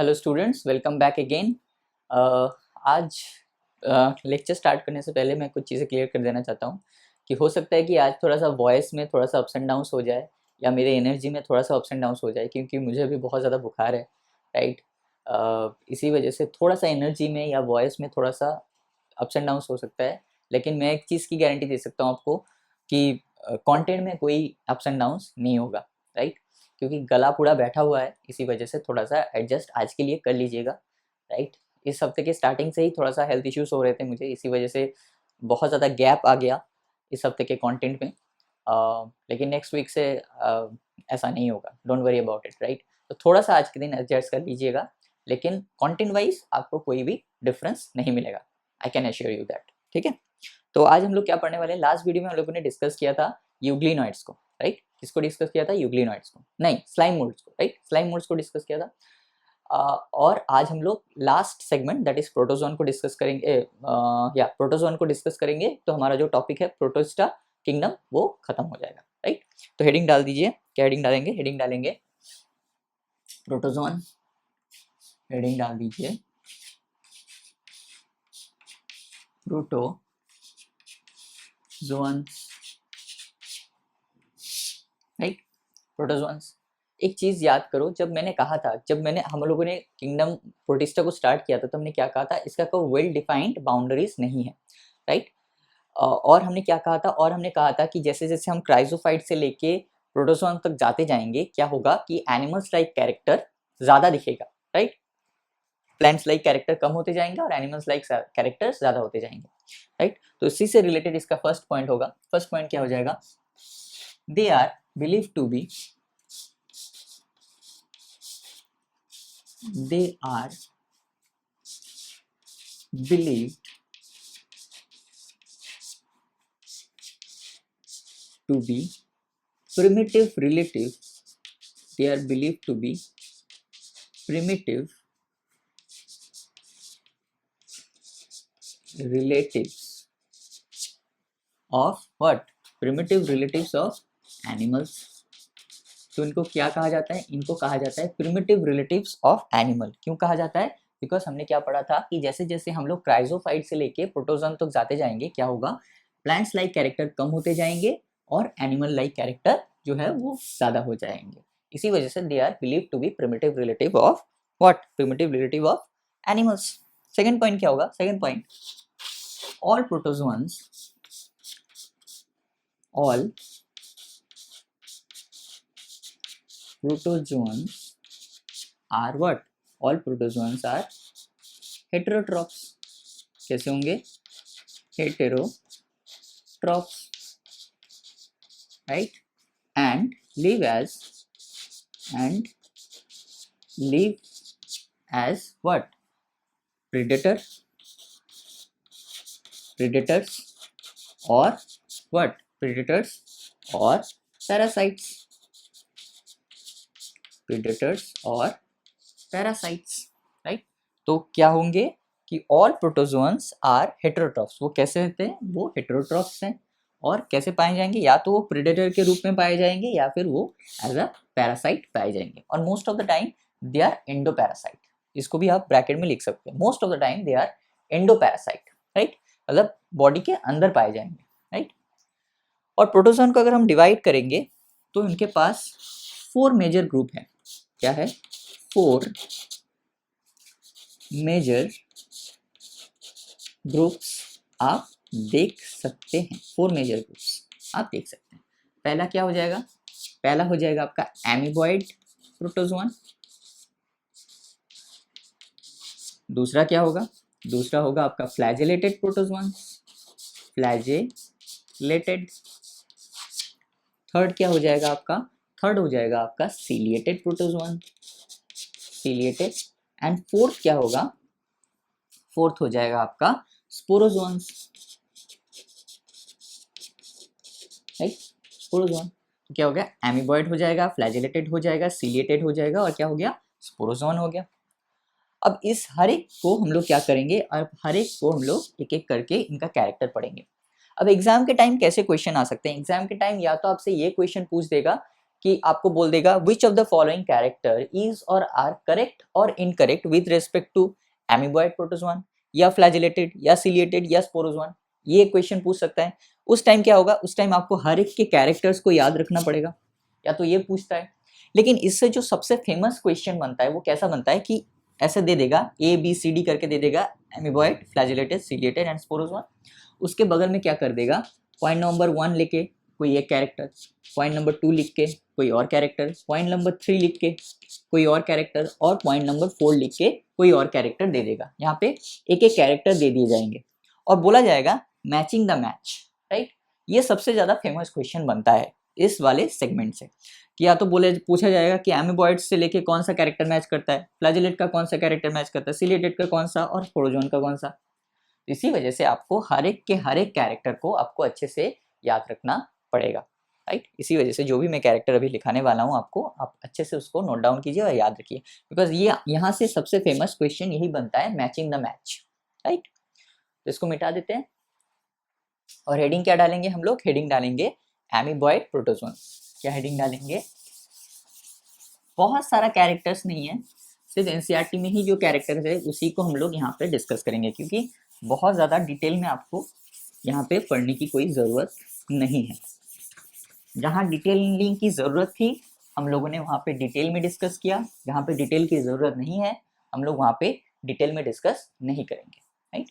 Hello students, welcome back again. आज lecture start करने से पहले मैं कुछ चीज़ें क्लियर कर देना चाहता हूँ कि हो सकता है कि आज थोड़ा सा वॉइस में थोड़ा सा अप्स एंड डाउन्स हो जाए या मेरे एनर्जी में थोड़ा सा अप्स एंड डाउन्स हो जाए, क्योंकि मुझे अभी बहुत ज़्यादा बुखार है, राइट। इसी वजह से थोड़ा सा एनर्जी में या वॉइस में थोड़ा सा अप्स एंड डाउन्स हो सकता है। लेकिन मैं एक चीज़ की गारंटी दे सकता हूँ आपको कि कंटेंट में कोई अप्स एंड डाउन्स नहीं होगा, राइट। क्योंकि गला पूरा बैठा हुआ है, इसी वजह से थोड़ा सा एडजस्ट आज के लिए कर लीजिएगा, राइट। इस हफ्ते के स्टार्टिंग से ही थोड़ा सा हेल्थ इश्यूज हो रहे थे मुझे, इसी वजह से बहुत ज़्यादा गैप आ गया इस हफ्ते के कंटेंट में। लेकिन नेक्स्ट वीक से ऐसा नहीं होगा, don't worry about it, right. तो थोड़ा सा आज के दिन एडजस्ट कर लीजिएगा, लेकिन कंटेंट वाइज आपको कोई भी डिफरेंस नहीं मिलेगा, I can assure you that, ठीक है। तो आज हम लोग क्या पढ़ने वाले हैं, लास्ट वीडियो में हम लोगों ने डिस्कस किया था यूग्लिनॉइड्स को, राइट। किसको डिस्कस किया था? यूग्लिनॉइड्स को नहीं, स्लाइम मोल्ड्स को, राइट। स्लाइम मोल्ड्स को डिस्कस किया था। और आज हम लोग last segment that is protozoan को डिस्कस करेंगे, या प्रोटोजोन को डिस्कस करेंगे। तो हमारा जो टॉपिक है प्रोटोस्टा किंगडम वो खत्म हो जाएगा, राइट। तो हेडिंग डाल दीजिए, क्या हेडिंग डालेंगे? हेडिंग डालेंगे प्रोटोजोन, हेडिंग डाल दीजिए प्रोटोजोन, राइट। प्रोटोजोन्स। एक चीज़ याद करो, जब मैंने कहा था, जब मैंने हम लोगों ने किंगडम प्रोटिस्टा को स्टार्ट किया था, तो हमने क्या कहा था? इसका कोई वेल डिफाइंड बाउंड्रीज नहीं है, राइट। और हमने क्या कहा था? और हमने कहा था कि जैसे जैसे हम क्राइजोफाइट से लेके प्रोटोजोन तक जाते जाएंगे, क्या होगा कि एनिमल्स लाइक कैरेक्टर ज़्यादा दिखेगा, राइट। प्लांट्स लाइक कैरेक्टर कम होते जाएंगे और एनिमल्स लाइक कैरेक्टर्स ज़्यादा होते जाएंगे, राइट। तो इसी से रिलेटेड इसका फर्स्ट पॉइंट होगा। फर्स्ट पॉइंट क्या हो जाएगा? They are believe to be, they are believed to be primitive relative, they are believed to be primitive relatives of what? Primitive relatives of animals। तो इनको क्या कहा जाता है? इनको कहा जाता है प्रिमिटिव रिलेटिव्स ऑफ एनिमल। क्यों कहा जाता है? बिकॉज हमने क्या पढ़ा था कि जैसे जैसे हम लोग क्राइजोफाइट से लेके प्रोटोजोन तक जाते जाएंगे, क्या होगा? प्लांट्स लाइक कैरेक्टर कम होते जाएंगे और एनिमल लाइक कैरेक्टर जो है वो ज़्यादा हो जाएंगे। इसी वजह से they are believe to be primitive relative of what? Primitive relative of animals. Second point क्या होगा? Second point, all protozoans, all protozoans are what? All protozoans are heterotrophs। कैसे होंगे? heterotrophs, right। and live as what? predators or what? predators or parasites, predators और parasites, right. तो क्या होंगे कि all protozoans are heterotrophs. वो कैसे होते हैं? वो हेटेरोट्रॉफ्स हैं। और कैसे पाए जाएंगे? या तो वो प्रेडेटर के रूप में पाए जाएंगे या फिर वो एज अ पैरासाइट पाए जाएंगे। और most of the time they are endoparasite. इसको भी आप ब्रैकेट में लिख सकते हैं, most of the time they are endoparasite, right. मतलब बॉडी के अंदर पाए जाएंगे, राइट। और प्रोटोजोन को अगर हम डिवाइड करेंगे तो इनके पास 4 मेजर ग्रुप हैं। क्या है? 4 मेजर ग्रुप्स आप देख सकते हैं। 4 मेजर ग्रुप्स आप देख सकते हैं। पहला क्या हो जाएगा? पहला हो जाएगा आपका एमीबॉइड प्रोटोजोन। दूसरा क्या होगा? दूसरा होगा आपका फ्लैजेलेटेड प्रोटोजोन, फ्लैजेलेटेड। थर्ड क्या हो जाएगा आपका? थर्ड हो जाएगा आपका ciliated protozoan, ciliated. And fourth क्या होगा? फोर्थ हो जाएगा आपका स्पोरोजोन्स, राइट। स्पोरोजोन। तो क्या हो गया? एमीबॉइड हो जाएगा, फ्लैजेलेटेड हो जाएगा, सीलिएटेड हो जाएगा और क्या हो गया? स्पोरोजोन हो गया। अब इस हर एक को हम लोग क्या करेंगे? अब हर एक को हम लोग एक एक करके इनका कैरेक्टर पढ़ेंगे। अब एग्जाम के टाइम कैसे क्वेश्चन आ सकते हैं? एग्जाम के टाइम या तो आपसे ये क्वेश्चन पूछ देगा कि आपको बोल देगा which of the following character is और आर करेक्ट और incorrect with respect to amoeboid protozoan या फ्लैजिलेटेड या सिलिएटेड या स्पोरोजोआन, ये क्वेश्चन पूछ सकता है। उस टाइम क्या होगा, उस टाइम आपको हर एक के कैरेक्टर्स को याद रखना पड़ेगा, या तो ये पूछता है। लेकिन इससे जो सबसे फेमस क्वेश्चन बनता है वो कैसा बनता है कि ऐसे दे देगा ABCD करके दे देगा, एमीबॉयड, फ्लैजिलेटेड, सिलिएटेड एंड स्पोरोजोआन। उसके बगल में क्या कर देगा, पॉइंट नंबर 1 लेके कोई एक कैरेक्टर, पॉइंट नंबर 2 लिख के कोई और कैरेक्टर, पॉइंट नंबर 3 लिख के कोई और कैरेक्टर और पॉइंट नंबर 4 लिख के कोई और कैरेक्टर दे देगा। यहाँ पे एक एक कैरेक्टर दे दिए जाएंगे और बोला जाएगा मैचिंग द मैच, राइट। ये सबसे ज्यादा फेमस क्वेश्चन बनता है इस वाले सेगमेंट से, कि या तो बोले पूछा जाएगा कि एमीबॉयड से लेके कौन सा कैरेक्टर मैच करता है, फ्लैजिलेट का कौन सा कैरेक्टर मैच करता है, सिलिएटेड का कौन सा और स्पोरोजोन का कौन सा। इसी वजह से आपको हर एक कैरेक्टर को आपको अच्छे से याद रखना पड़ेगा, राइट। इसी वजह से जो भी मैं कैरेक्टर अभी लिखाने वाला हूँ आपको, आप अच्छे से उसको नोट डाउन कीजिए और याद रखिए, बिकॉज ये यहाँ से सबसे फेमस क्वेश्चन यही बनता है, मैचिंग द मैच, राइट। तो इसको मिटा देते हैं और हेडिंग क्या डालेंगे हम लोग, हेडिंग डालेंगे एमीबॉयड प्रोटोजोन। क्या हेडिंग डालेंगे, बहुत सारा कैरेक्टर्स नहीं है, सिर्फ एनसीईआरटी में ही जो कैरेक्टर्स है उसी को हम लोग यहाँ पे डिस्कस करेंगे, क्योंकि बहुत ज़्यादा डिटेल में आपको यहाँ पे पढ़ने की कोई ज़रूरत नहीं है। जहाँ डिटेलिंग की ज़रूरत थी हम लोगों ने वहाँ पे डिटेल में डिस्कस किया, जहाँ पे डिटेल की ज़रूरत नहीं है हम लोग वहाँ पे डिटेल में डिस्कस नहीं करेंगे, राइट।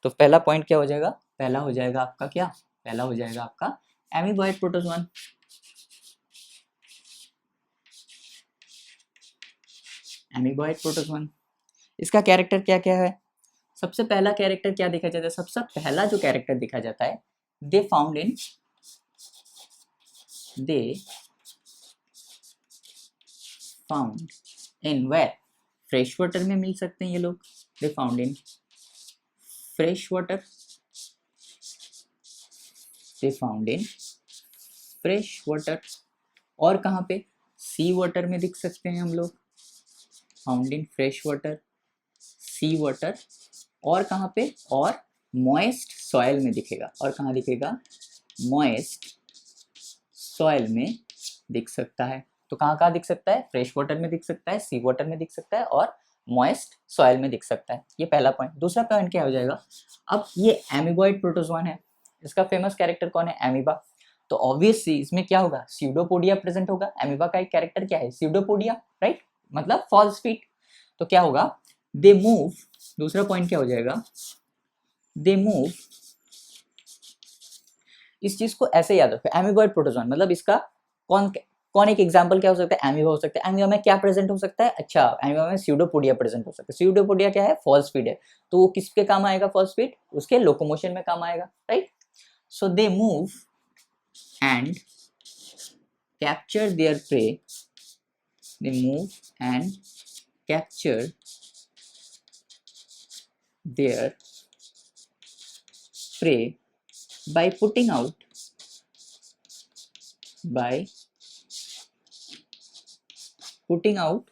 तो पहला पॉइंट क्या हो जाएगा, पहला हो जाएगा आपका क्या, पहला हो जाएगा आपका एमीबॉयड प्रोटोजोआन। एमीबॉयड प्रोटोजोआन, इसका कैरेक्टर क्या क्या है, सबसे पहला कैरेक्टर क्या देखा जाता है, सबसे पहला जो कैरेक्टर देखा जाता है, they found in where, fresh water में मिल सकते हैं ये लोग, they found in fresh water, they found in fresh water. और कहाँ पे, सी वाटर में दिख सकते हैं हम लोग, found in fresh water, sea water. और कहाँ पे, और मॉइस्ट सॉइल में दिखेगा, और कहाँ दिखेगा, मॉइस्ट सॉइल में दिख सकता है। तो कहाँ कहाँ दिख सकता है, फ्रेश वाटर में दिख सकता है, सी वाटर में दिख सकता है और मॉइस्ट सॉइल में दिख सकता है। ये पहला पॉइंट। दूसरा पॉइंट क्या हो जाएगा, अब ये एमीबॉयड प्रोटोजोआन है, इसका फेमस कैरेक्टर कौन है, एमीबा। तो ऑब्वियसली इसमें क्या होगा, स्यूडोपोडिया प्रेजेंट होगा। एमीबा का एक कैरेक्टर क्या है, स्यूडोपोडिया, राइट, मतलब फॉल्स फीट। तो क्या होगा, दे मूव, दूसरा पॉइंट क्या हो जाएगा, दे मूव। इस चीज को ऐसे याद रखो, एमीबॉयड प्रोटोजोआन मतलब इसका कौन कौन एक एग्जांपल क्या हो सकता है, एमीबा हो सकता है। एमीबा में क्या प्रेजेंट हो सकता है, अच्छा एमीबा में स्यूडोपोडिया प्रेजेंट हो सकता है। स्यूडोपोडिया क्या है, फॉल्स फीट है, तो वो किसके काम आएगा, फॉल्स फीट, उसके लोकोमोशन में काम आएगा, right. So they move and capture there pray, they move and capture there pray by putting out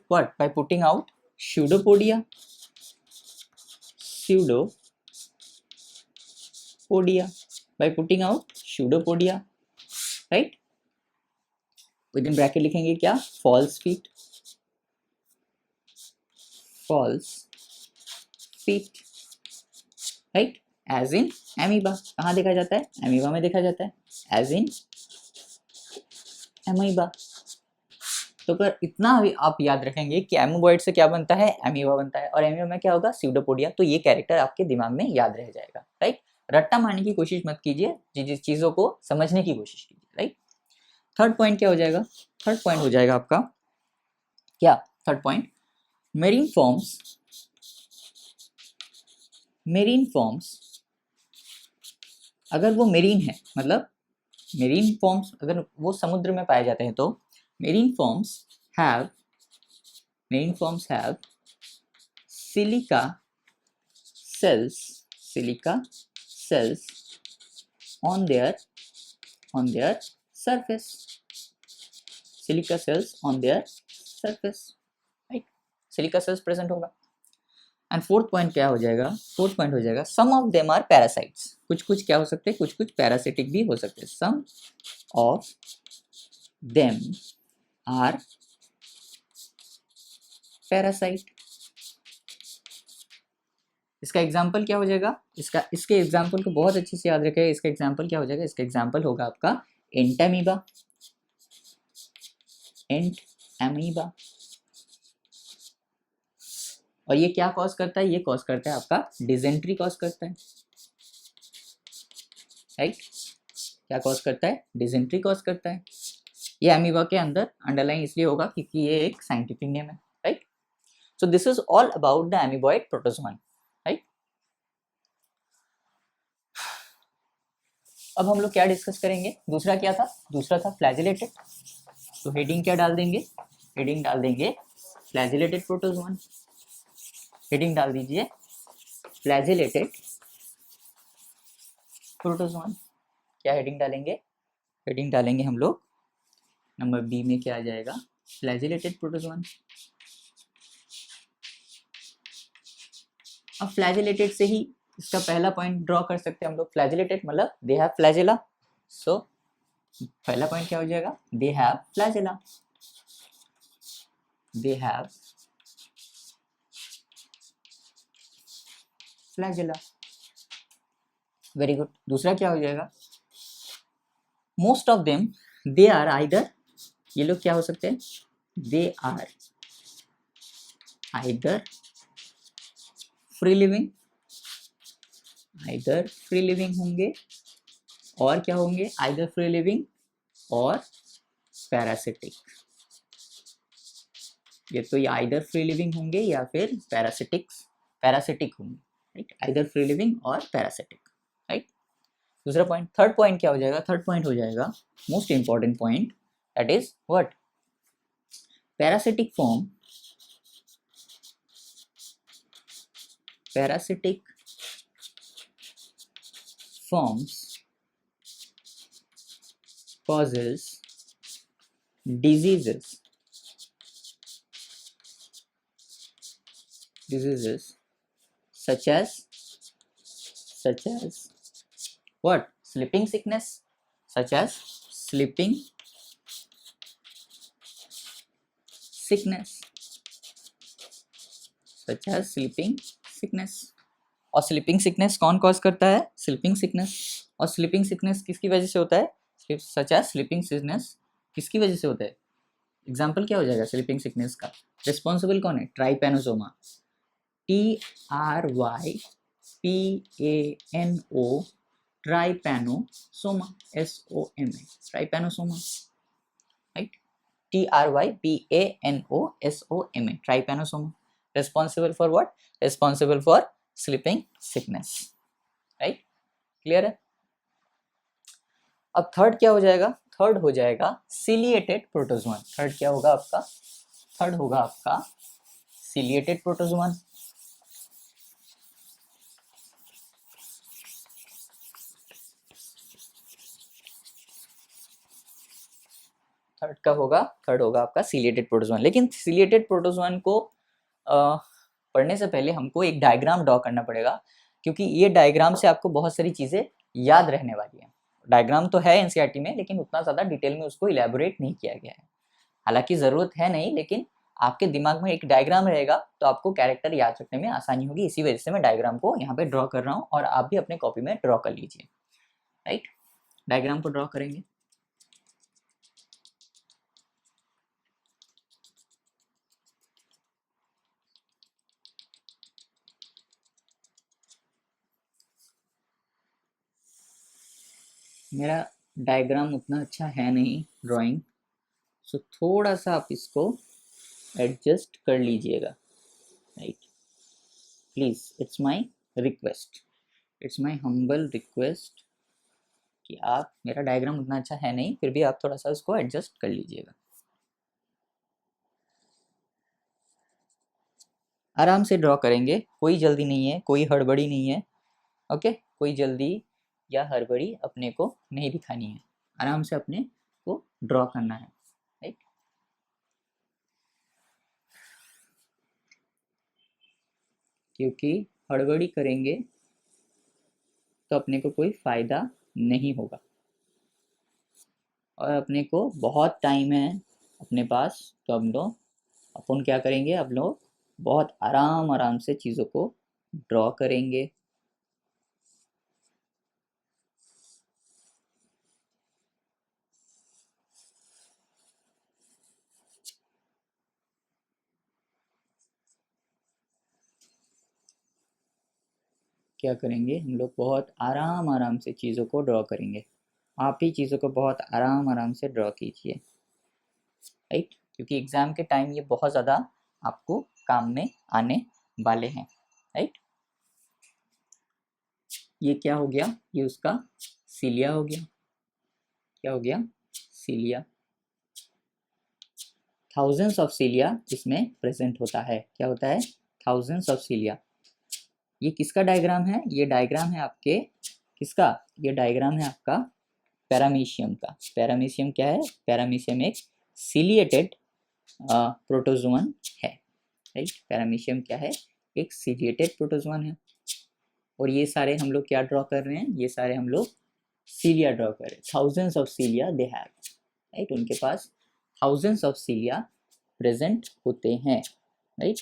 what, by putting out pseudopodia by putting out pseudopodia, right। Within bracket लिखेंगे क्या, false feet, right, as in amoeba. कहाँ देखा जाता है, amoeba में देखा जाता है, एज इन एमीबा। तो पर इतना भी आप याद रखेंगे कि एमीबॉयड से क्या बनता है, एमीबा बनता है, और एमीबा में क्या होगा, स्यूडोपोडिया। तो ये कैरेक्टर आपके दिमाग में याद रह जाएगा, राइट। रट्टा मारने की कोशिश मत कीजिए, जिस चीजों को समझने की कोशिश कीजिए, राइट। थर्ड पॉइंट क्या हो जाएगा, थर्ड पॉइंट हो जाएगा आपका क्या, थर्ड पॉइंट, मेरीन फॉर्म्स अगर वो मेरीन है, मतलब मेरीन फॉर्म्स अगर वो समुद्र में पाए जाते हैं, तो marine forms have silica cells on their surface, silica cells on their surface, right, silica cells present होगा। एंड फोर्थ पॉइंट क्या हो जाएगा, फोर्थ पॉइंट हो जाएगा, some of them are parasites, कुछ क्या हो सकते हैं, कुछ पैरासिटिक भी हो सकते हैं। सम ऑफ देम आर पैरासाइट। इसका एग्जाम्पल क्या हो जाएगा, इसके एग्जाम्पल को बहुत अच्छे से याद रखें। इसका एग्जाम्पल क्या हो जाएगा, इसका एग्जाम्पल होगा आपका एंटामीबा, एंट एमीबा। और ये क्या कॉज करता है, ये कॉज करता है आपका डिजेंट्री कॉज करता है, राइट। क्या कॉज करता है, डिजेंट्री कॉज करता है। ये एमीबा के अंदर अंडरलाइन इसलिए होगा क्योंकि ये एक साइंटिफिक नेम है, right. So this is all about the amoeboid protozoa, right. अब हम लोग क्या डिस्कस करेंगे, दूसरा क्या था, दूसरा था फ्लैजिलेटेड। तो हेडिंग क्या डाल देंगे, हेडिंग डाल देंगे फ्लैजिलेटेड प्रोटोजोआ। हेडिंग डाल दीजिए फ्लैजिलेटेड प्रोटोजोआ। क्या हेडिंग डालेंगे, हेडिंग डालेंगे हम लोग नंबर बी में, क्या आ जाएगा, फ्लैजिलेटेड प्रोटोजोआ। अब फ्लैजिलेटेड से ही इसका पहला पॉइंट ड्रॉ कर सकते हैं हम लोग। फ्लैजिलेटेड मतलब दे हैव फ्लैजिला। सो पहला पॉइंट क्या हो जाएगा, they have flagella, they have flagella. Very good. दूसरा क्या हो जाएगा, most of them they are either, ये लोग क्या हो सकते हैं, they are either free living, either free living होंगे, और क्या होंगे, आइदर फ्री लिविंग और पैरासिटिक। ये तो ये आइदर फ्री लिविंग होंगे या फिर पैरासिटिक होंगे, राइट। आइदर फ्री लिविंग और पैरासिटिक, राइट। दूसरा पॉइंट, थर्ड पॉइंट क्या हो जाएगा, थर्ड पॉइंट हो जाएगा most important point, that is what, parasitic form, parasitic forms causes diseases such as what, sleeping sickness, such as sleeping sickness, such as sleeping sickness। और sleeping sickness कौन cause करता है, sleeping sickness. और sleeping sickness किसकी वजह से होता है, सच एज स्लीपिंग सिकनेस किसकी वजह से होता है, एग्जाम्पल क्या हो जाएगा स्लीपिंग सिकनेस का, रिस्पॉन्सिबल कौन है, trypanosoma, TRYPANO, trypanosoma, SOMA, trypanosoma, right. TRYPANOSOMA, trypanosoma, responsible for what, responsible for sleeping sickness, right. Clear है। अब थर्ड क्या हो जाएगा, थर्ड हो जाएगा सिलिएटेड प्रोटोजोआ। थर्ड क्या होगा आपका, थर्ड होगा आपका सिलिएटेड प्रोटोजोआ। थर्ड का होगा, थर्ड होगा आपका सिलिएटेड प्रोटोजोआ। लेकिन सिलिएटेड प्रोटोजोआ को पढ़ने से पहले हमको एक डायग्राम ड्रॉ करना पड़ेगा, क्योंकि ये डायग्राम से आपको बहुत सारी चीज़ें याद रहने वाली हैं। डायग्राम तो है एनसीईआरटी में, लेकिन उतना ज़्यादा डिटेल में उसको इलेबोरेट नहीं किया गया है। हालांकि ज़रूरत है नहीं, लेकिन आपके दिमाग में एक डायग्राम रहेगा तो आपको कैरेक्टर याद रखने में आसानी होगी। इसी वजह से मैं डायग्राम को यहाँ पे ड्रॉ कर रहा हूँ, और आप भी अपने कॉपी में ड्रॉ कर लीजिए, राइट। डायग्राम को ड्रॉ करेंगे। मेरा डायग्राम उतना अच्छा है नहीं ड्राइंग, सो थोड़ा सा आप इसको एडजस्ट कर लीजिएगा, right. Please, it's my request, it's my humble request कि आप, मेरा डायग्राम उतना अच्छा है नहीं, फिर भी आप थोड़ा सा उसको एडजस्ट कर लीजिएगा। आराम से ड्रॉ करेंगे, कोई जल्दी नहीं है, कोई हड़बड़ी नहीं है, ओके। कोई जल्दी या हड़बड़ी अपने को नहीं दिखानी है, आराम से अपने को ड्रॉ करना है, राइट। क्योंकि हड़बड़ी करेंगे तो अपने को कोई फ़ायदा नहीं होगा, और अपने को बहुत टाइम है अपने पास, तो हम लोग अपन क्या करेंगे, अब लोग बहुत आराम आराम से चीज़ों को ड्रॉ करेंगे। क्या करेंगे हम लोग, बहुत आराम आराम से चीज़ों को ड्रॉ करेंगे। आप ही चीज़ों को बहुत आराम आराम से ड्रॉ कीजिए, राइट, क्योंकि एग्ज़ाम के टाइम ये बहुत ज़्यादा आपको काम में आने वाले हैं, राइट। ये क्या हो गया, ये उसका सीलिया हो गया। क्या हो गया, सीलिया। थाउजेंड्स ऑफ सीलिया इसमें प्रेजेंट होता है। क्या होता है, थाउजेंड्स ऑफ सीलिया। ये किसका डायग्राम है, ये डायग्राम है आपके किसका, ये डायग्राम है आपका पैरामीशियम का। पैरामीशियम क्या है, पैरामीशियम एक सीलिएटेड प्रोटोजोअन है, राइट। पैरामीशियम क्या है, एक सीलिएटेड प्रोटोजोअन है। और ये सारे हम लोग क्या ड्रॉ कर रहे हैं, ये सारे हम लोग सीलिया ड्रॉ कर रहे हैं। Thousands of सीलिया they have, right, उनके पास थाउजेंड्स ऑफ सीलिया प्रेजेंट होते हैं, right.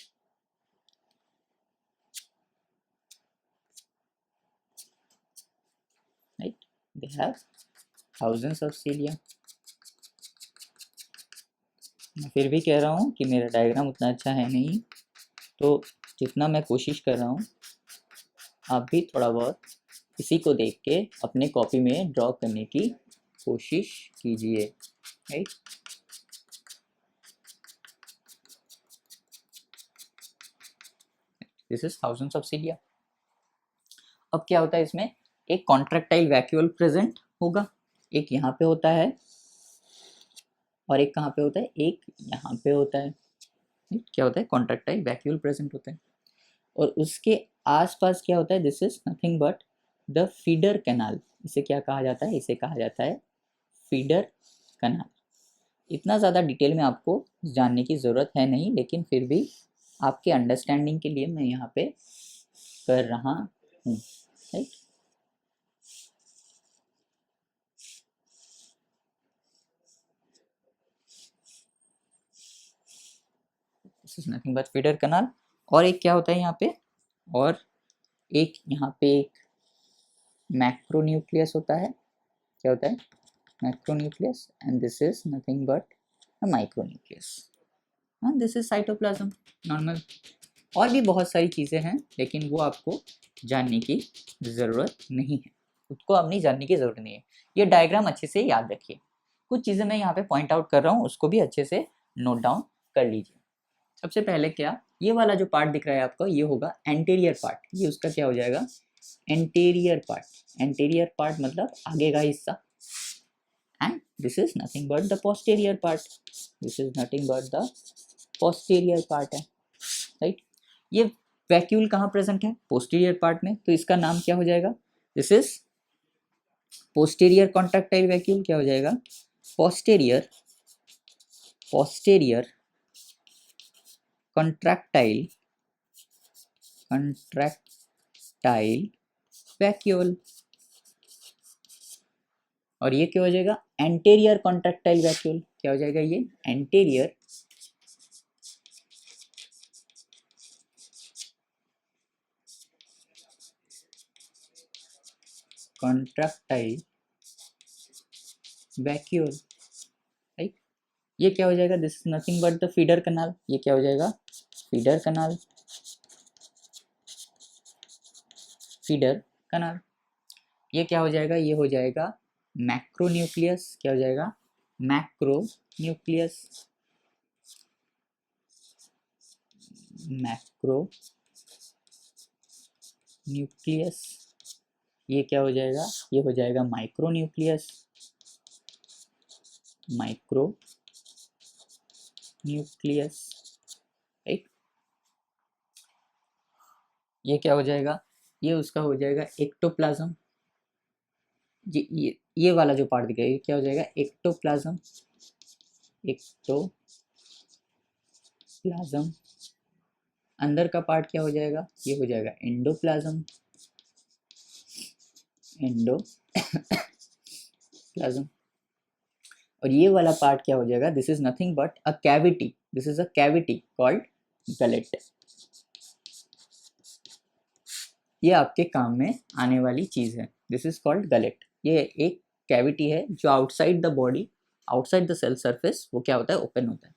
Right, they have thousands of सीलिया। मैं फिर भी कह रहा हूँ कि मेरा डायग्राम उतना अच्छा है नहीं, तो जितना मैं कोशिश कर रहा हूँ आप भी थोड़ा बहुत इसी को देख के अपने कॉपी में ड्रॉ करने की कोशिश कीजिए, right. This is thousands of सीलिया। अब क्या होता है इसमें, एक कॉन्ट्रैक्टाइल वैक्यूल प्रेजेंट होगा, एक यहाँ पे होता है और एक कहाँ पे होता है, एक यहाँ पे होता है। क्या होता है, कॉन्ट्रैक्टाइल वैक्यूल प्रेजेंट होता है। और उसके आसपास क्या होता है, this is nothing but the feeder canal. इसे क्या कहा जाता है, इसे कहा जाता है फीडर कैनाल। इतना ज़्यादा डिटेल में आपको जानने की ज़रूरत है नहीं, लेकिन फिर भी आपके अंडरस्टैंडिंग के लिए मैं यहाँ पे कर रहा हूँ, right. This is nothing but feeder canal. और एक क्या होता है यहाँ पे, और एक यहाँ पे एक मैक्रोन्यूक्लियस होता है। क्या होता है, macronucleus, and this is nothing but a micronucleus, हाँ, दिस इज साइटोप्लाज्म, नॉर्मल। और भी बहुत सारी चीज़ें हैं, लेकिन वो आपको जानने की ज़रूरत नहीं है, उसको अपनी जानने की ज़रूरत नहीं है। ये डायग्राम अच्छे से याद रखिए। कुछ चीज़ें मैं यहाँ पे पॉइंट आउट कर रहा हूँ, उसको भी अच्छे से नोट डाउन कर लीजिए। सबसे पहले क्या, ये वाला जो पार्ट दिख रहा है आपको, ये होगा एंटीरियर पार्ट। ये उसका क्या हो जाएगा, एंटीरियर पार्ट। एंटीरियर पार्ट मतलब आगे का हिस्सा। And this is nothing but the posterior part. This is nothing but the posterior part है, राइट। ये वैक्यूल कहाँ प्रेजेंट है, पोस्टीरियर पार्ट में, तो इसका नाम क्या हो जाएगा, this is posterior contractile vacuole. क्या हो जाएगा, posterior, posterior contractile, contractile vacuole. और ये क्या हो जाएगा, एंटीरियर कॉन्ट्रैक्टाइल वैक्यूल। क्या हो जाएगा, ये एंटीरियर कॉन्ट्रैक्टाइल वैक्यूल, राइट। ये क्या हो जाएगा, this is nothing but the feeder canal. ये क्या हो जाएगा, फीडर कैनाल, फीडर कैनाल। ये क्या हो जाएगा, ये हो जाएगा मैक्रोन्यूक्लियस। क्या हो जाएगा, मैक्रोन्यूक्लियस, मैक्रो न्यूक्लियस। ये क्या हो जाएगा, ये हो जाएगा माइक्रोन्यूक्लियस, माइक्रो न्यूक्लियस, राइट। ये क्या हो जाएगा, ये उसका हो जाएगा एक्टोप्लाज्म। ये वाला जो पार्ट दिखेगा, ये क्या हो जाएगा, एक्टोप्लाज्म, एक्टोप्लाज्म। अंदर का पार्ट क्या हो जाएगा, ये हो जाएगा एंडोप्लाज्म, एंडोप्लाज्म। और ये वाला पार्ट क्या हो जाएगा, this is nothing but a cavity, this is a cavity called gullet. ये आपके काम में आने वाली चीज है, दिस इज कॉल्ड गलेट। ये एक कैविटी है जो outside the body, outside the cell surface वो क्या होता है, ओपन होता है।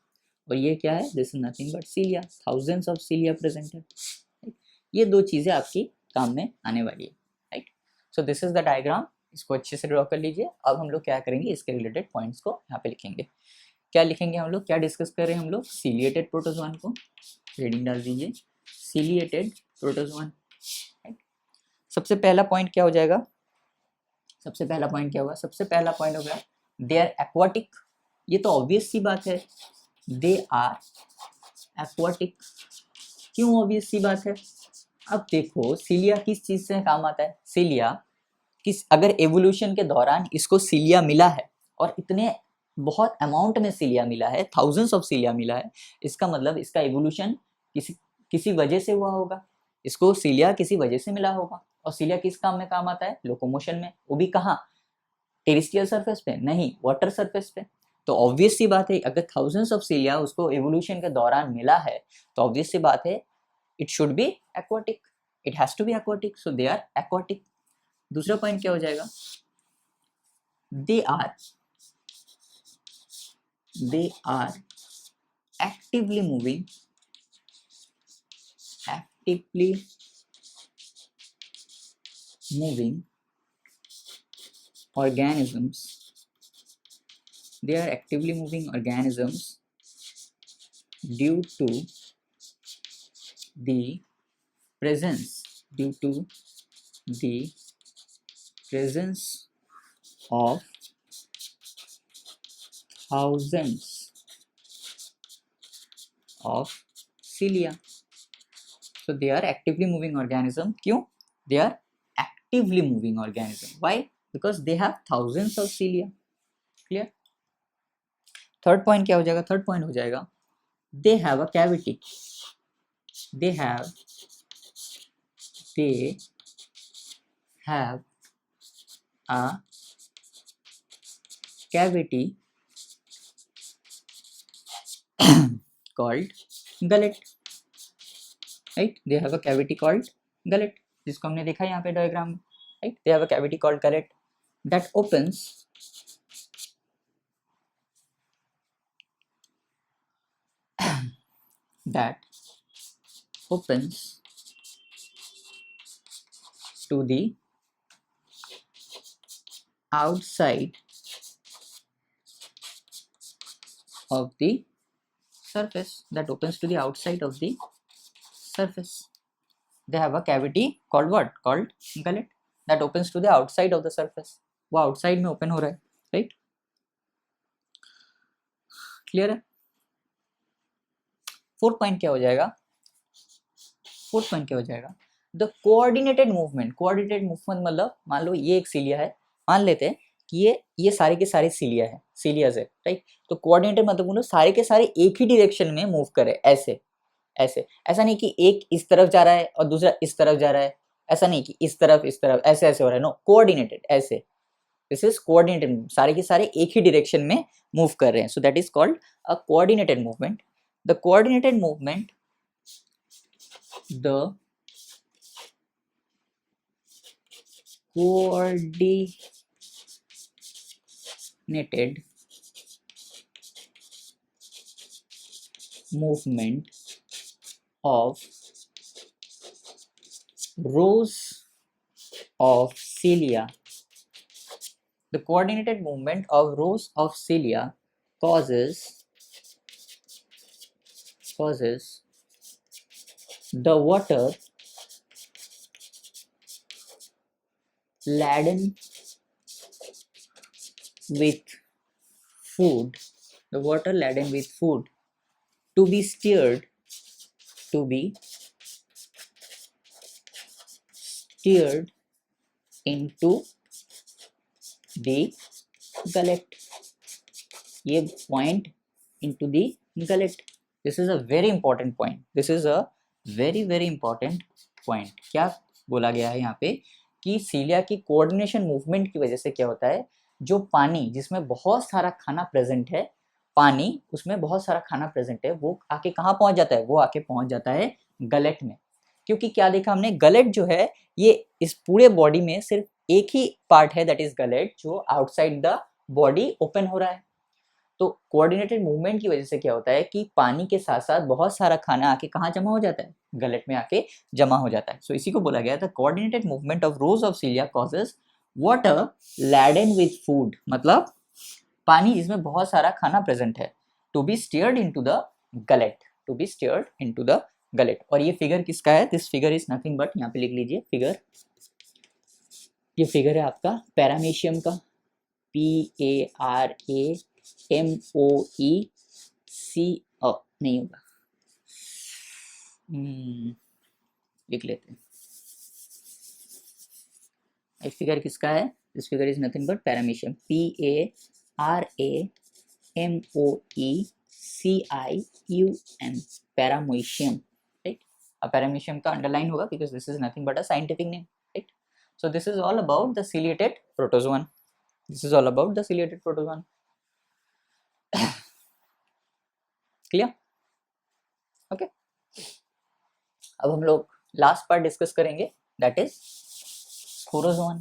और ये क्या है, this is nothing but cilia, thousands of cilia present है। ये दो चीजें आपकी काम में आने वाली है, right. So this is the diagram, इसको अच्छे से ड्रॉ कर लीजिए। अब हम लोग क्या करेंगे, इसके रिलेटेड पॉइंट्स को यहाँ पे लिखेंगे। क्या लिखेंगे हम लोग, क्या डिस्कस कर रहे हैं हम लोग, सीलिएटेड प्रोटोजोआन को, हेडिंग डाल दीजिए सीलिएटेड प्रोटोजोआन। सबसे पहला पॉइंट क्या हो जाएगा, सबसे पहला पॉइंट क्या होगा, सबसे पहला पॉइंट होगा दे आर एक्वाटिक। ये तो ऑब्वियस सी बात है, दे आर एक्वाटिक। क्यों ऑब्वियस सी बात है, अब देखो सिलिया किस चीज से काम आता है, सिलिया किस, अगर एवोल्यूशन के दौरान इसको सिलिया मिला है और इतने बहुत अमाउंट में सिलिया मिला है, थाउजेंड्स ऑफ सिलिया मिला है, इसका मतलब इसका एवोल्यूशन किसी किसी वजह से हुआ होगा, इसको सिलिया किसी वजह से मिला होगा। और सिलिया किस काम में काम आता है, लोकोमोशन में, वो भी कहाँ, टेरेस्ट्रियल सरफेस पे नहीं, वाटर सरफेस पे। तो ऑब्वियस सी बात है, अगर थाउजेंड्स ऑफ सिलिया उसको एवोल्यूशन के दौरान मिला है तो ऑब्वियस सी बात है it should be aquatic, it has to be aquatic, so they are aquatic. दूसरा पॉइंट क्या हो जाएगा, they are actively moving, actively moving organisms, they are actively moving organisms due to the presence of thousands of cilia. So they are actively moving organism. क्यों, they are actively moving organism, why, because they have thousands of cilia. Clear? Third point क्या हो जाएगा, third point हो जाएगा they have a cavity, they have a cavity called gullet, right, they have a cavity called gullet, जिसको हमने देखा यहाँ पे डायग्राम में, right, they have a cavity called gullet that opens to the outside of the surface, that opens to the outside of the surface. They have a cavity called what, called gullet, that opens to the outside of the surface. वो outside में open हो रहा है, right? Clear है? Fourth point क्या हो जाएगा, fourth point क्या हो जाएगा, the coordinated movement. Coordinated movement मतलब मान लो ये एक सीलिया है, मान लेते हैं कि ये सारे के सारे सीलिया है, सीलियाज है, राइट। तो कोऑर्डिनेटेड मतलब बोलो सारे के सारे एक ही डायरेक्शन में मूव करे, ऐसे ऐसे, ऐसा नहीं कि एक इस तरफ जा रहा है और दूसरा इस तरफ जा रहा है, ऐसा नहीं कि इस तरफ ऐसे ऐसे हो रहा है, नो, कोऑर्डिनेटेड ऐसे, दिस इज कोऑर्डिनेटेड, सारे के सारे एक ही डायरेक्शन में मूव कर रहे हैं, so that is called a coordinated movement. The coordinated movement, the coordinated movement of rows of cilia, the coordinated movement of rows of cilia causes the water laden with food, to be steered into the gullet. ये point into the gullet. This is a very important point. This is a very very important point. क्या बोला गया है यहाँ पे कि सीलिया की coordination movement की वजह से क्या होता है, जो पानी जिसमें बहुत सारा खाना प्रेजेंट है, पानी उसमें बहुत सारा खाना प्रेजेंट है, वो आके कहाँ पहुंच जाता है? वो आके पहुंच जाता है गलेट में। क्योंकि क्या देखा हमने, गलेट जो है ये इस पूरे बॉडी में सिर्फ एक ही पार्ट है, दैट इज गलेट, जो आउटसाइड द बॉडी ओपन हो रहा है। तो कोऑर्डिनेटेड मूवमेंट की वजह से क्या होता है कि पानी के साथ साथ बहुत सारा खाना आके कहाँ जमा हो जाता है? गलेट में आके जमा हो जाता है। सो इसी को बोला गया था coordinated movement of rows of cilia causes water laden with food, मतलब पानी जिसमें बहुत सारा खाना प्रेजेंट है, to be steered into the gullet, to be steered into the gullet. और ये फिगर किसका है? This figure is nothing but, यहाँ पे लिख लीजिए फिगर, ये फिगर है आपका पैरामीशियम का, PARAMOEC, नहीं होगा, लिख लेते हैं। इस फिगर किसका है? This figure is nothing but paramecium, PARAMOECIUM, paramecium, right. अब पैरामीशियम का अंडरलाइन होगा because this is nothing but a scientific name, right. So this is all about the ciliated protozoan, this is all about the ciliated protozoan. Clear? Okay, अब हम लोग last part discuss करेंगे, that is sporozoan.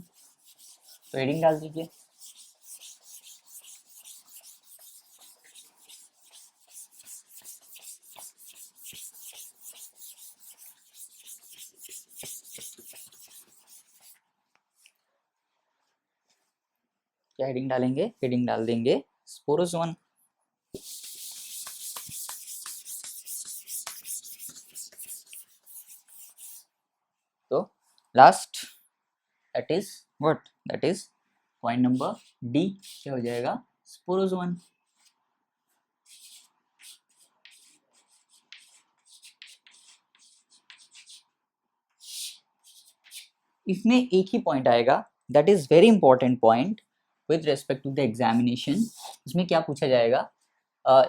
तो heading डाल दीजिए। क्या heading डालेंगे? Heading डाल देंगे स्पोरोजोन। तो last that is what? That is point number D, क्या हो जाएगा? स्पोरोजोन। इसमें एक ही पॉइंट आएगा, that is very important point with respect to the examination. इसमें क्या पूछा जाएगा?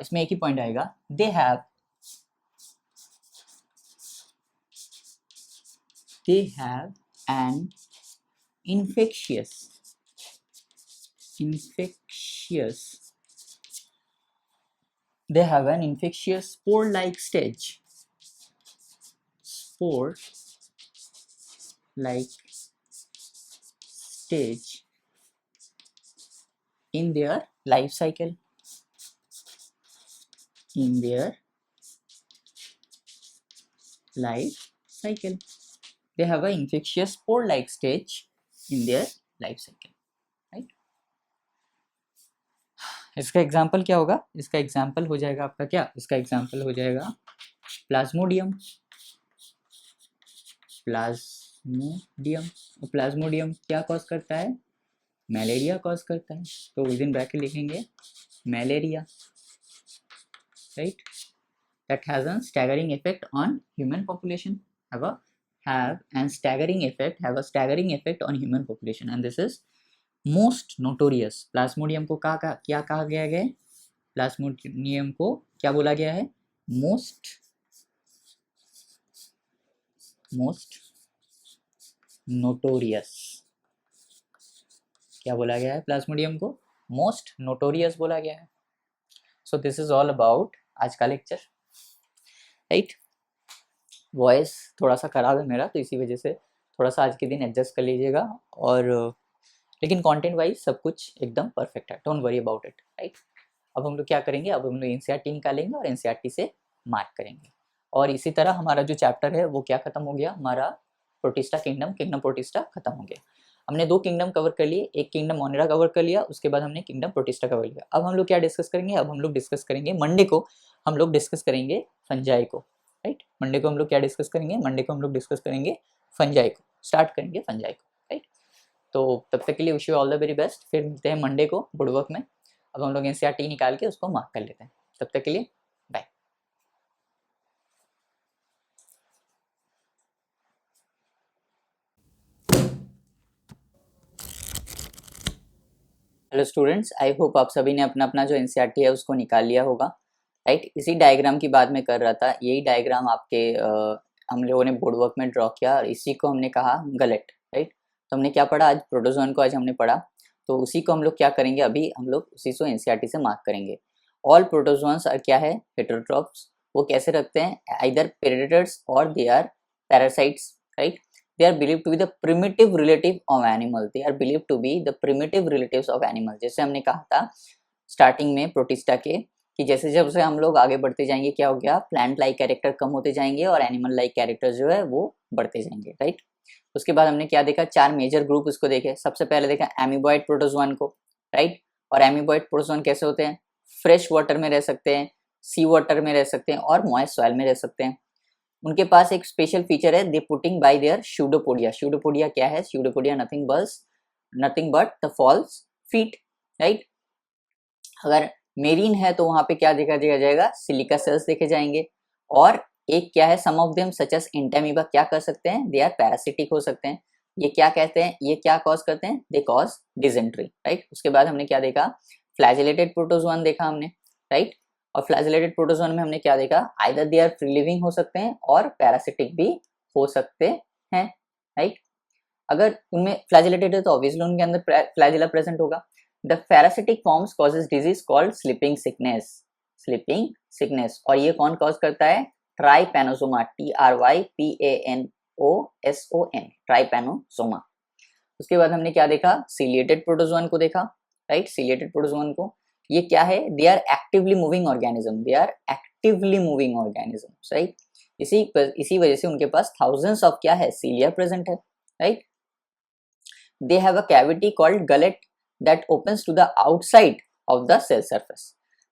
इसमें एक ही पॉइंट आएगा, they have an infectious they have an infectious spore-like stage, in their life cycle, they have an infectious spore-like stage in their life cycle, right? इसका example क्या होगा? इसका एग्जाम्पल हो जाएगा आपका क्या? इसका एग्जाम्पल हो जाएगा प्लाज्मोडियम। प्लाज्मोडियम क्या कॉज करता है? मलेरिया कॉज करता है। तो विद इन ब्रैकेट लिखेंगे malaria, right, that has a staggering effect on human population, have a staggering effect on human population, and this is most notorious। Plasmodium को क्या कहा गया है? प्लाज्मोडियम को क्या बोला गया है? Most notorious. क्या बोला गया है? प्लाज्मोडियम को मोस्ट नोटोरियस बोला गया है। So this is all about आज का लेक्चर, राइट। वॉइस थोड़ा सा ख़राब है मेरा, तो इसी वजह से थोड़ा सा आज के दिन एडजस्ट कर लीजिएगा। और लेकिन कंटेंट वाइज सब कुछ एकदम परफेक्ट है, don't worry about it, right. अब हम लोग क्या करेंगे? अब हम लोग एनसीईआरटी निकालेंगे और एनसीईआरटी से मार्क करेंगे। और इसी तरह हमारा जो चैप्टर है वो क्या खत्म हो गया? हमारा प्रोटिस्टा किंगडम प्रोटिस्टा खत्म हो गया। हमने 2 किंगडम कवर कर लिए, एक किंगडम मोनेरा कवर कर लिया, उसके बाद हमने किंगडम प्रोटिस्टा कवर लिया। अब हम लोग क्या डिस्कस करेंगे? अब हम लोग डिस्कस करेंगे मंडे को, हम लोग डिस्कस करेंगे फंजाई को, राइट। मंडे को हम लोग क्या डिस्कस करेंगे? मंडे को हम लोग डिस्कस करेंगे फंजाई को, स्टार्ट करेंगे फंजाई को, राइट। तो तब तक के लिए wish you all the very best. फिर मिलते हैं मंडे को गुड वर्क में। अब हम लोग एनसीईआरटी निकाल के उसको मार्क कर लेते हैं। तब तक के लिए bye. Hello students, I hope आप सभी ने अपना अपना जो एनसीईआरटी है उसको निकाल लिया होगा, राइट। इसी डायग्राम की बात मैं कर रहा था, यही डायग्राम आपके हम लोगों ने बोर्ड वर्क में ड्रॉ किया और इसी को हमने कहा गलेट, राइट। तो हमने क्या पढ़ा आज? प्रोटोजोन को आज हमने पढ़ा। तो उसी को हम लोग क्या करेंगे, अभी हम लोग उसी को एनसीईआरटी से मार्क करेंगे। ऑल प्रोटोजोअन्स और क्या है, हेटेरोट्रॉप्स। वो कैसे रखते हैं, आइदर प्रेडेटर्स और they are parasites, right. They are believe to be the primitive relative of animal, they are believe to be the primitive relatives of animal. जैसे हमने कहा था स्टार्टिंग में प्रोटिस्टा के कि जैसे जब से हम लोग आगे बढ़ते जाएंगे क्या हो गया, प्लांट लाइक कैरेक्टर कम होते जाएंगे और एनिमल लाइक कैरेक्टर जो है वो बढ़ते जाएंगे, राइट। उसके बाद हमने क्या देखा, 4 मेजर ग्रुप उसको देखे। सबसे पहले देखा एमीबॉइड प्रोटोजोआन को, राइट। और एमीबॉइड प्रोटोजोआन कैसे होते हैं, फ्रेश वाटर में रह सकते हैं, सी वाटर में रह सकते हैं और मॉइस्ट सॉइल में रह सकते हैं। उनके पास एक स्पेशल फीचर है, they putting by their pseudopodia. Pseudopodia क्या है, pseudopodia nothing but the false feet, right. अगर मेरीन है तो वहां पे क्या देखा जाएगा, सिलिका सेल्स देखे जाएंगे। और एक क्या है, some of them such as entamoeba क्या कर सकते हैं, दे आर पैरासिटिक हो सकते हैं। ये क्या कहते हैं, ये क्या कॉज करते हैं, दे कॉज डिजेंट्री, राइट। उसके बाद हमने क्या देखा, फ्लैजिलेटेड प्रोटोजोआन देखा हमने, राइट। और फ्लैजिलेटेड प्रोटोजोआन में हमने क्या देखा, either they are free living हो सकते हैं और पैरासिटिक भी हो सकते हैं, राइट। अगर उनमें फ्लैजिलेटेड है तो ऑब्वियसली उनके अंदर फ्लैजिला प्रेजेंट होगा। The parasitic forms causes disease called sleeping sickness. और ये कौन कॉज करता है, ट्राइपैनोसोमा, TRYPANOSON, ट्राइपैनोसोमा। उसके बाद हमने क्या देखा, सीलिएटेड प्रोटोजोआन को देखा, राइट। सीलिएटेड प्रोटोजोआन को ये क्या है, they are actively moving organism, right. इसी वजह से उनके पास थाउजेंड्स ऑफ क्या है, सीलिया प्रेजेंट है, right. They have a cavity called gullet that opens to the outside of the cell surface.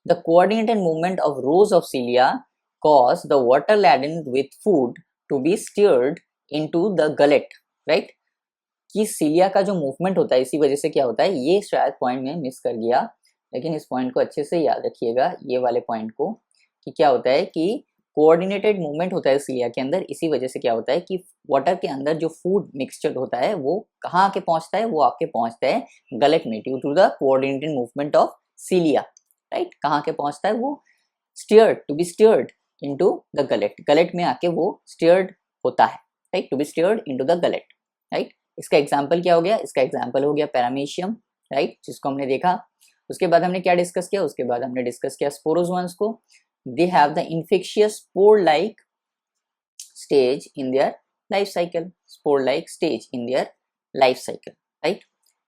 The coordinated movement of rows of cilia cause the water laden with food to be stirred into the gullet, right? कि cilia का जो movement होता है, इसी वजह से क्या होता है, ये शायद पॉइंट में मिस कर गया, लेकिन इस पॉइंट को अच्छे से याद रखिएगा, ये वाले पॉइंट को, कि क्या होता है कि कोऑर्डिनेटेड मूवमेंट होता है सिलिया के अंदर। इसी वजह से क्या होता है कि वाटर के अंदर जो फूड मिक्सचर होता है वो कहाँ आके पहुंचता है, वो आके पहुंचता है गलेट में, due to the coordinated movement of cilia, right. कहाँ के पहुंचता है वो, to be steered into the gullet में आके वो स्टीयर्ड होता है, right, to be steered into the gullet, right. इसका एग्जाम्पल क्या हो गया, इसका एग्जाम्पल हो गया पैरामीशियम, राइट, जिसको हमने देखा। उसके बाद हमने क्या डिस्कस किया, उसके बाद हमने डिस्कस किया स्पोरोजोआन्स को। They have the infectious spore-like stage in their life cycle, right?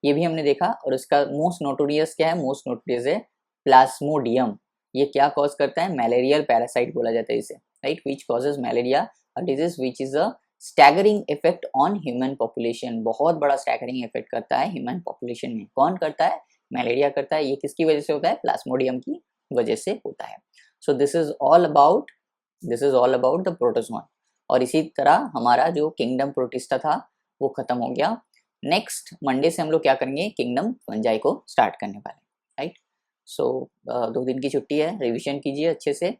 ये भी हमने देखा। और इसका मोस्ट नोटोरियस क्या है, मोस्ट नोटोरियस है प्लाज्मोडियम। ये क्या कॉज करता है, मलेरियल पैरासाइट बोला जाता है इसे, right, which causes malaria, a disease which is a staggering effect on human population. बहुत बड़ा स्टैगरिंग इफेक्ट करता है ह्यूमन पॉपुलेशन में। कौन करता है, मलेरिया करता है। ये किसकी वजह से होता है, प्लाज्मोडियम की वजह से होता है। So this is all about the protozoa. और इसी तरह हमारा जो किंगडम प्रोटिस्टा था वो खत्म हो गया। नेक्स्ट मंडे से हम लोग क्या करेंगे, किंगडम फंजाई को स्टार्ट करने वाले, राइट। सो 2 दिन की छुट्टी है, रिविजन कीजिए अच्छे से,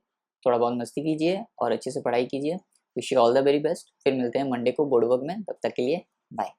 थोड़ा बहुत मस्ती कीजिए और अच्छे से पढ़ाई कीजिए। Wish you all the very best. फिर मिलते हैं मंडे को बोर्ड वर्क में, तब तक के लिए बाय।